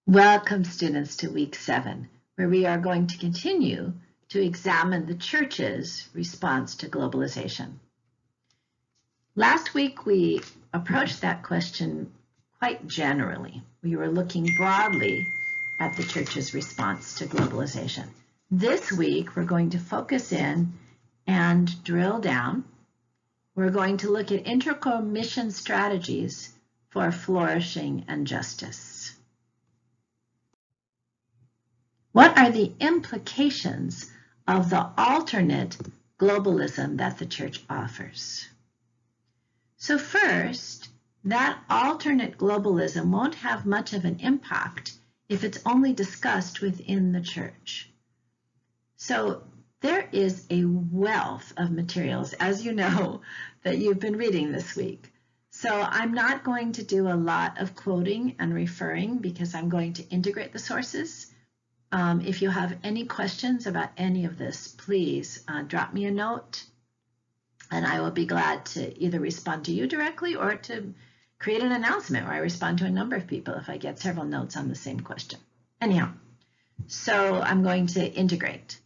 Welcome, students, to week 7, where we are going to continue to examine the church's response to globalization. Last week, we approached that question quite generally. We were looking broadly at the church's response to globalization. This week, we're going to focus in and drill down. We're going to look at integral mission strategies for flourishing and justice. What are the implications of the alternate globalism that the church offers? So first, that alternate globalism won't have much of an impact if it's only discussed within the church. So there is a wealth of materials, as you know, that you've been reading this week. So I'm not going to do a lot of quoting and referring because I'm going to integrate the sources. If you have any questions about any of this, please drop me a note and I will be glad to either respond to you directly or to create an announcement where I respond to a number of people if I get several notes on the same question. Anyhow, so I'm going to integrate.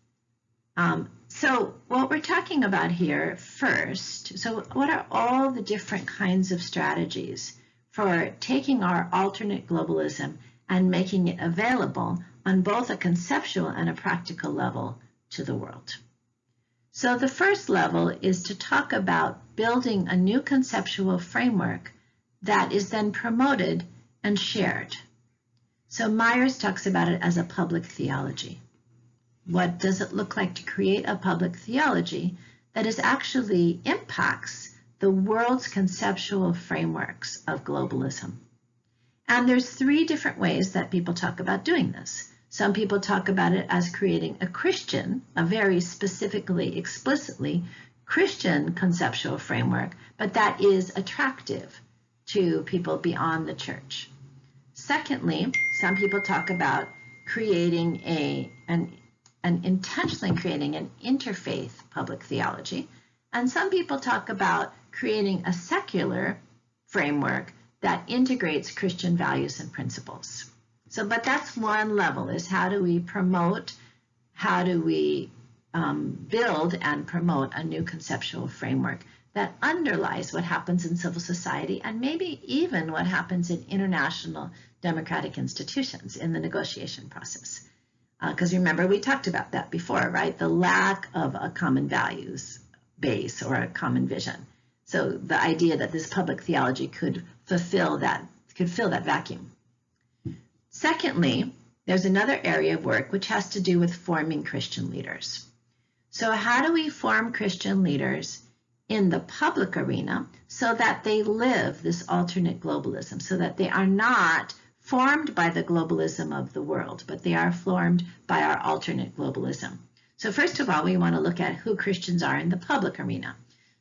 So what we're talking about here first, so what are all the different kinds of strategies for taking our alternate globalism and making it available on both a conceptual and a practical level to the world? So the first level is to talk about building a new conceptual framework that is then promoted and shared. So Myers talks about it as a public theology. What does it look like to create a public theology that actually impacts the world's conceptual frameworks of globalism? And there's 3 different ways that people talk about doing this. Some people talk about it as creating a very specifically, explicitly Christian conceptual framework, but that is attractive to people beyond the church. Secondly, some people talk about creating intentionally creating an interfaith public theology, and some people talk about creating a secular framework that integrates Christian values and principles. So, but that's one level, is how do we promote, how do we build and promote a new conceptual framework that underlies what happens in civil society and maybe even what happens in international democratic institutions in the negotiation process. Because remember, we talked about that before, right? The lack of a common values base or a common vision. So the idea that this public theology could fill that vacuum. Secondly, there's another area of work which has to do with forming Christian leaders. So how do we form Christian leaders in the public arena so that they live this alternate globalism, so that they are not formed by the globalism of the world, but they are formed by our alternate globalism? So first of all, we want to look at who Christians are in the public arena.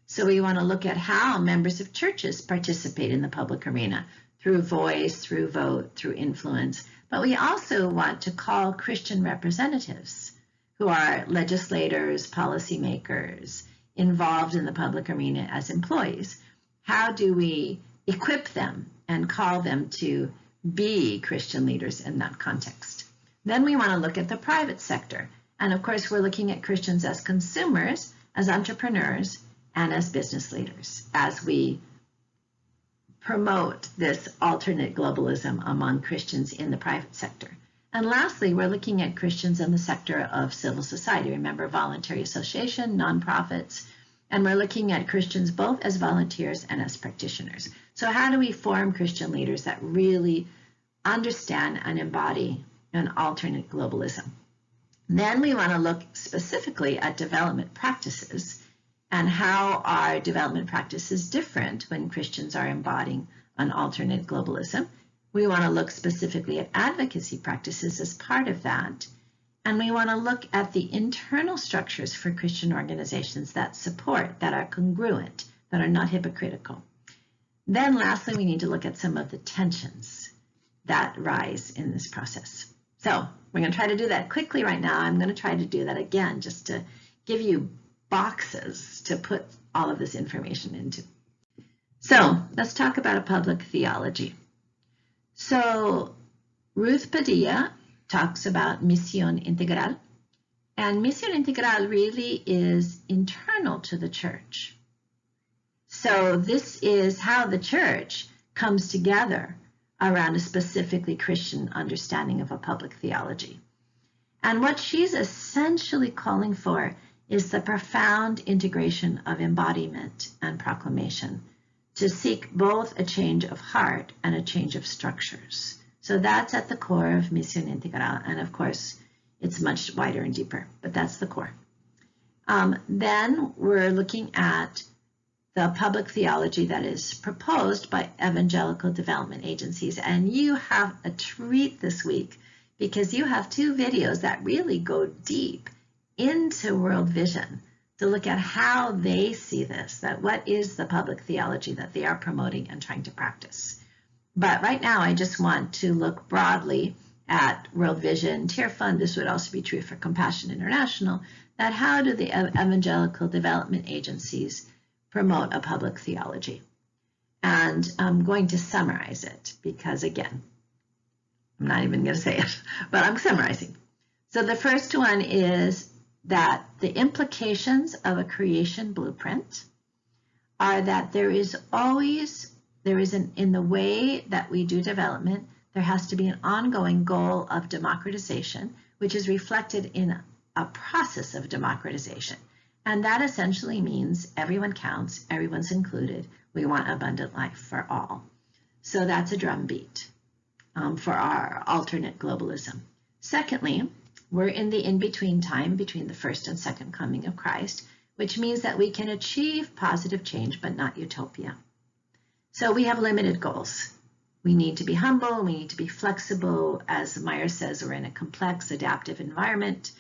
So we want to look at how members of churches participate in the public arena through voice, through vote, through influence. But we also want to call Christian representatives who are legislators, policymakers, involved in the public arena as employees. How do we equip them and call them to be Christian leaders in that context? Then we want to look at the private sector. And of course, we're looking at Christians as consumers, as entrepreneurs, and as business leaders as we promote this alternate globalism among Christians in the private sector. And lastly, we're looking at Christians in the sector of civil society. Remember, voluntary association, nonprofits, and we're looking at Christians both as volunteers and as practitioners. So how do we form Christian leaders that really understand and embody an alternate globalism? Then we want to look specifically at development practices and how are development practices different when Christians are embodying an alternate globalism. We want to look specifically at advocacy practices as part of that. And we want to look at the internal structures for Christian organizations that support, that are congruent, that are not hypocritical. Then lastly, we need to look at some of the tensions that rise in this process. So we're going to try to do that quickly right now. I'm going to try to do that again just to give you boxes to put all of this information into. So let's talk about a public theology. So Ruth Padilla talks about Misión Integral, and Misión Integral really is internal to the church. So this is how the church comes together around a specifically Christian understanding of a public theology. And what she's essentially calling for is the profound integration of embodiment and proclamation to seek both a change of heart and a change of structures. So that's at the core of Misión Integral, and of course, it's much wider and deeper, but that's the core. Then we're looking at the public theology that is proposed by evangelical development agencies. And you have a treat this week because you have two videos that really go deep into World Vision to look at how they see this, that what is the public theology that they are promoting and trying to practice. But right now, I just want to look broadly at World Vision, Tier Fund. This would also be true for Compassion International, that how do the evangelical development agencies promote a public theology? And I'm going to summarize it because, again, I'm not even going to say it, but I'm summarizing. So the first one is that the implications of a creation blueprint are that in the way that we do development, there has to be an ongoing goal of democratization, which is reflected in a process of democratization. And that essentially means everyone counts, everyone's included. We want abundant life for all. So that's a drumbeat for our alternate globalism. Secondly, we're in the in-between time between the first and second coming of Christ, which means that we can achieve positive change, but not utopia. So we have limited goals. We need to be humble, we need to be flexible. As Meyer says, we're in a complex, adaptive environment.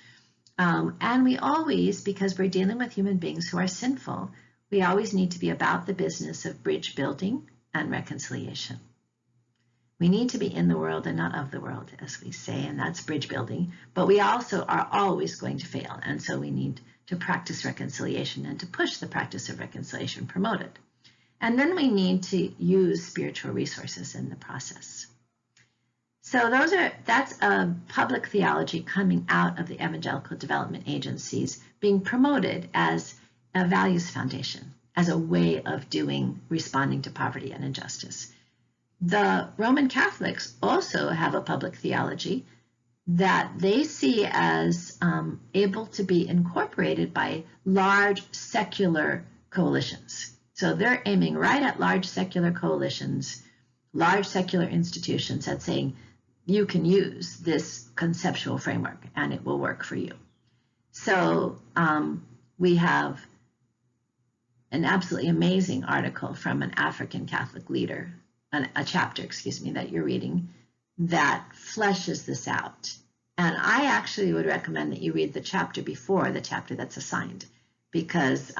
And we always, because we're dealing with human beings who are sinful, we always need to be about the business of bridge building and reconciliation. We need to be in the world and not of the world, as we say, and that's bridge building. But we also are always going to fail, and so we need to practice reconciliation and to push the practice of reconciliation promoted. And then we need to use spiritual resources in the process. So that's a public theology coming out of the evangelical development agencies being promoted as a values foundation, as a way of responding to poverty and injustice. The Roman Catholics also have a public theology that they see as able to be incorporated by large secular coalitions. So they're aiming right at large secular coalitions, large secular institutions that's saying, you can use this conceptual framework and it will work for you. So we have an absolutely amazing article from an African Catholic leader, a chapter, that you're reading that fleshes this out. And I actually would recommend that you read the chapter before the chapter that's assigned, because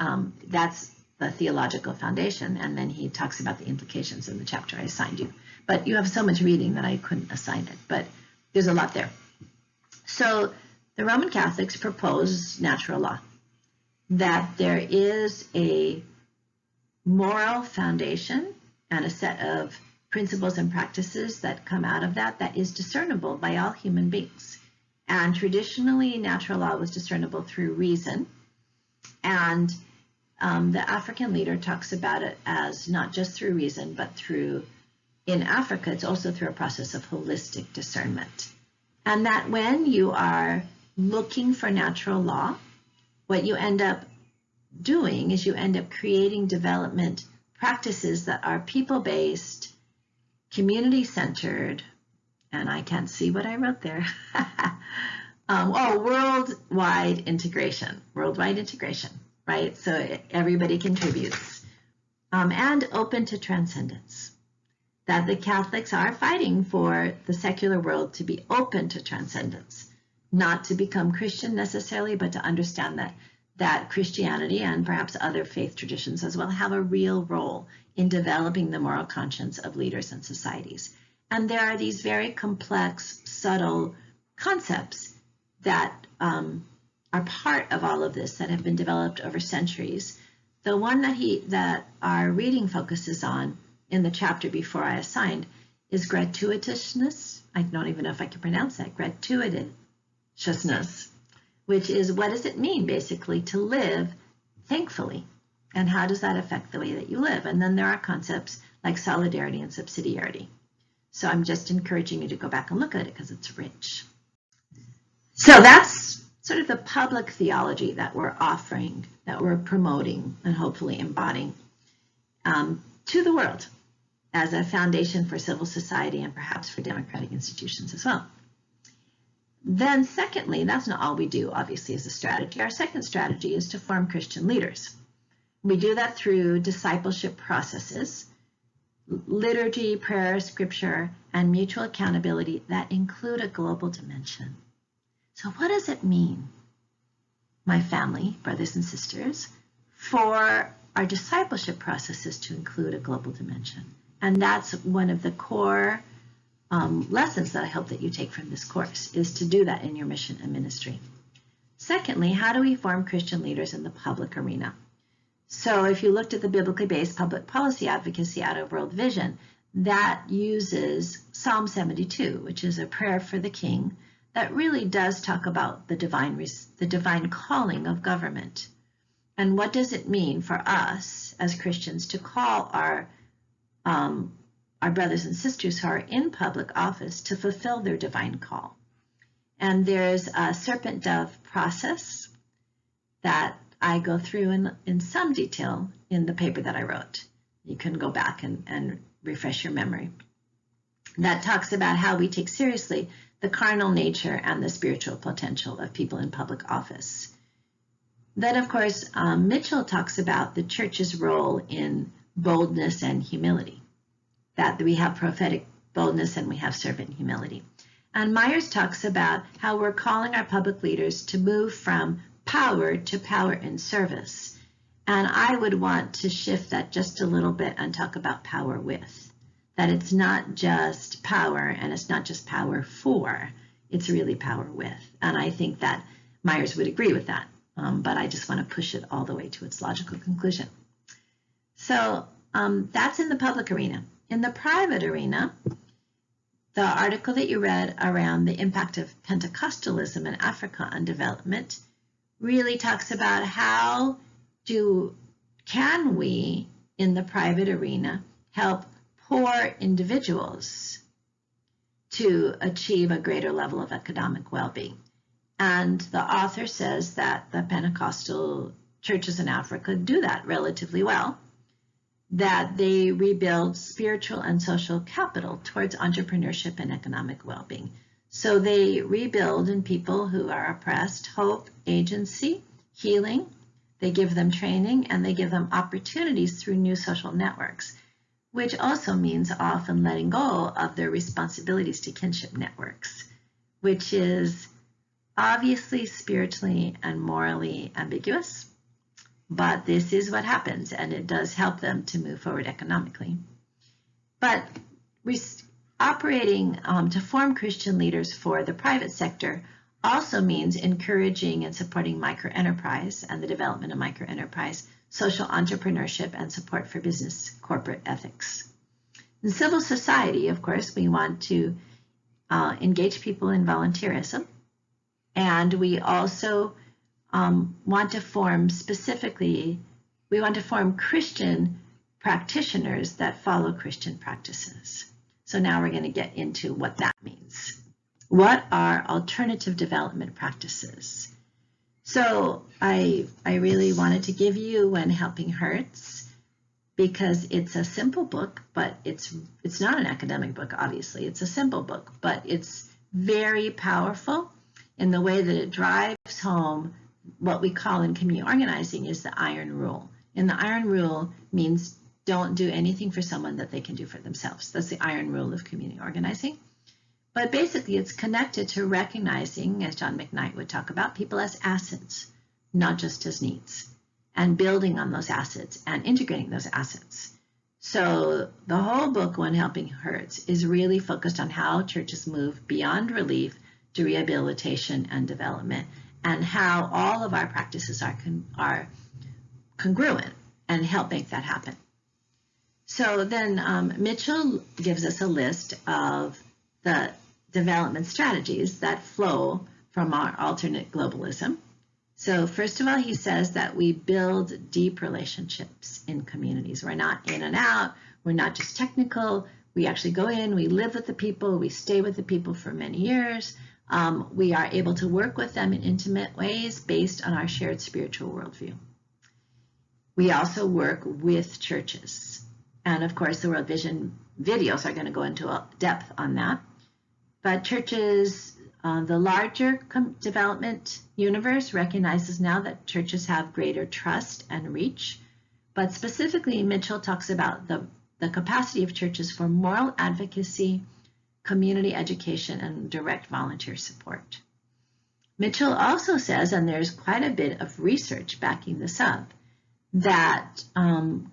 that's the theological foundation, and then he talks about the implications in the chapter I assigned you. But you have so much reading that I couldn't assign it, but there's a lot there. So the Roman Catholics propose natural law, that there is a moral foundation and a set of principles and practices that come out of that is discernible by all human beings. And traditionally, natural law was discernible through reason. And the African leader talks about it as not just through reason, but in Africa, it's also through a process of holistic discernment. And that when you are looking for natural law, what you end up doing is you end up creating development practices that are people-based, community-centered, and I can't see what I wrote there. Worldwide integration, right? So everybody contributes, and open to transcendence. That the Catholics are fighting for the secular world to be open to transcendence, not to become Christian necessarily, but to understand that Christianity and perhaps other faith traditions as well have a real role in developing the moral conscience of leaders and societies. And there are these very complex, subtle concepts that are part of all of this that have been developed over centuries. The one that our reading focuses on in the chapter before I assigned is gratuitousness. I don't even know if I can pronounce that. Gratuitousness, which is, what does it mean basically to live thankfully? And how does that affect the way that you live? And then there are concepts like solidarity and subsidiarity. So I'm just encouraging you to go back and look at it because it's rich. So that's sort of the public theology that we're offering, that we're promoting and hopefully embodying to the world as a foundation for civil society and perhaps for democratic institutions as well. Then secondly, that's not all we do, obviously, as a strategy. Our second strategy is to form Christian leaders. We do that through discipleship processes, liturgy, prayer, scripture, and mutual accountability that include a global dimension. So what does it mean, my family, brothers and sisters, for our discipleship processes to include a global dimension? And that's one of the core lessons that I hope that you take from this course, is to do that in your mission and ministry. Secondly, how do we form Christian leaders in the public arena? So if you looked at the biblically based public policy advocacy out of World Vision, that uses Psalm 72, which is a prayer for the king that really does talk about the divine calling of government. And what does it mean for us as Christians to call our brothers and sisters who are in public office to fulfill their divine call? And there's a serpent dove process that I go through in some detail in the paper that I wrote. You can go back and refresh your memory. That talks about how we take seriously the carnal nature and the spiritual potential of people in public office. Then, of course, Mitchell talks about the church's role in boldness and humility, that we have prophetic boldness and we have servant humility. And Myers talks about how we're calling our public leaders to move from power to power in service. And I would want to shift that just a little bit and talk about power with. That it's not just power and it's not just power for, it's really power with. And I think that Myers would agree with that, but I just want to push it all the way to its logical conclusion. So that's in the public arena. In the private arena, the article that you read around the impact of Pentecostalism in Africa on development really talks about how can we, in the private arena, help poor individuals to achieve a greater level of economic well-being. And the author says that the Pentecostal churches in Africa do that relatively well, that they rebuild spiritual and social capital towards entrepreneurship and economic well-being. So they rebuild in people who are oppressed hope, agency, healing. They give them training and they give them opportunities through new social networks, which also means often letting go of their responsibilities to kinship networks, which is obviously spiritually and morally ambiguous, but this is what happens, and it does help them to move forward economically. But operating to form Christian leaders for the private sector also means encouraging and supporting microenterprise and the development of microenterprise, social entrepreneurship, and support for business corporate ethics. In civil society, of course, we want to engage people in volunteerism, and we also want to form Christian practitioners that follow Christian practices. So now we're going to get into what that means. What are alternative development practices? So I really wanted to give you When Helping Hurts, because it's a simple book, but it's not an academic book, obviously. It's a simple book, but it's very powerful in the way that it drives home what we call in community organizing is the iron rule. And the iron rule means don't do anything for someone that they can do for themselves. That's the iron rule of community organizing. But basically it's connected to recognizing, as John McKnight would talk about, people as assets, not just as needs, and building on those assets and integrating those assets. So the whole book, When Helping Hurts, is really focused on how churches move beyond relief to rehabilitation and development, and how all of our practices are congruent and help make that happen. So then Mitchell gives us a list of the development strategies that flow from our alternate globalism. So first of all, he says that we build deep relationships in communities. We're not in and out. We're not just technical. We actually go in, we live with the people, we stay with the people for many years. We are able to work with them in intimate ways based on our shared spiritual worldview. We also work with churches. And of course, the World Vision videos are going to go into depth on that. But churches, the larger development universe recognizes now that churches have greater trust and reach. But specifically, Mitchell talks about the capacity of churches for moral advocacy, community education, and direct volunteer support. Mitchell also says, and there's quite a bit of research backing this up, that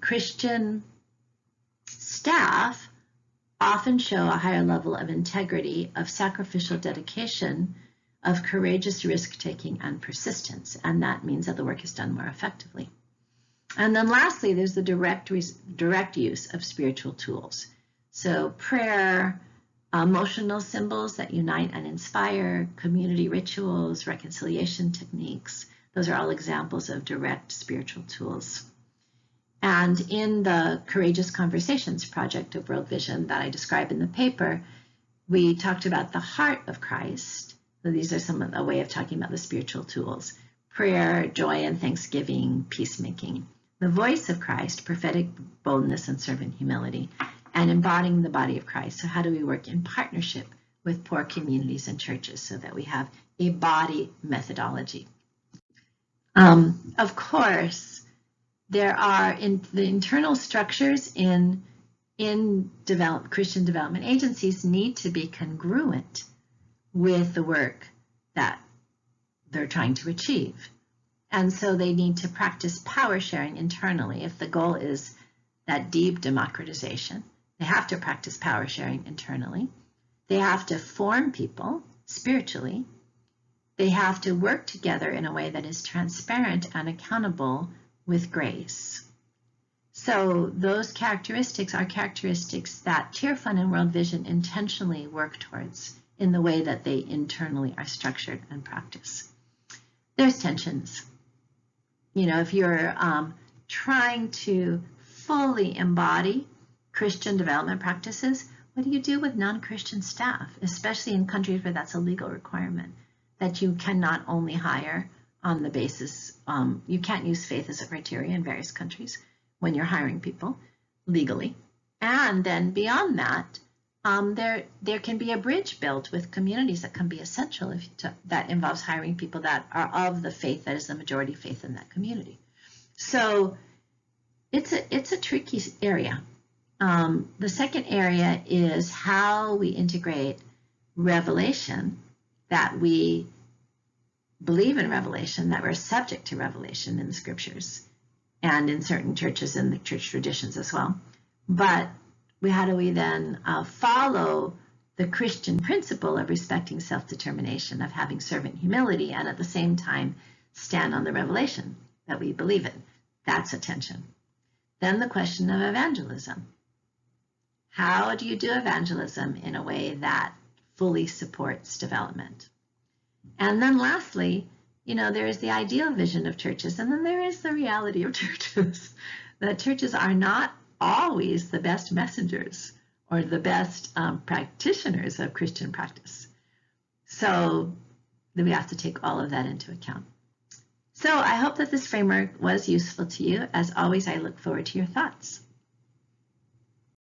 Christian staff often show a higher level of integrity, of sacrificial dedication, of courageous risk-taking and persistence, and that means that the work is done more effectively. And then lastly, there's the direct use of spiritual tools. So prayer, emotional symbols that unite and inspire, community rituals, reconciliation techniques. Those are all examples of direct spiritual tools. And in the Courageous Conversations project of World Vision that I describe in the paper, we talked about the heart of Christ. So these are some of the way of talking about the spiritual tools: prayer, joy and thanksgiving, peacemaking. The voice of Christ, prophetic boldness and servant humility, and embodying the body of Christ. So how do we work in partnership with poor communities and churches so that we have a body methodology? Of course, there are the internal structures in Christian development agencies need to be congruent with the work that they're trying to achieve. And so they need to practice power sharing internally. If the goal is that deep democratization, they have to practice power sharing internally. They have to form people spiritually. They have to work together in a way that is transparent and accountable with grace. So those characteristics are characteristics that Cheerfund and World Vision intentionally work towards in the way that they internally are structured and practice. There's tensions. You know, if you're trying to fully embody Christian development practices, what do you do with non-Christian staff, especially in countries where that's a legal requirement, that you cannot only hire on the basis, you can't use faith as a criteria in various countries when you're hiring people legally. And then beyond that, there can be a bridge built with communities that can be essential that involves hiring people that are of the faith that is the majority faith in that community. So it's a tricky area. The second area is how we integrate revelation, that we believe in revelation, that we're subject to revelation in the scriptures and in certain churches and the church traditions as well. But how do we then follow the Christian principle of respecting self-determination, of having servant humility, and at the same time stand on the revelation that we believe in? That's a tension. Then the question of evangelism. How do you do evangelism in a way that fully supports development? And then lastly, you know, there is the ideal vision of churches, and then there is the reality of churches. That churches are not always the best messengers or the best practitioners of Christian practice. So we have to take all of that into account. So I hope that this framework was useful to you. As always, I look forward to your thoughts.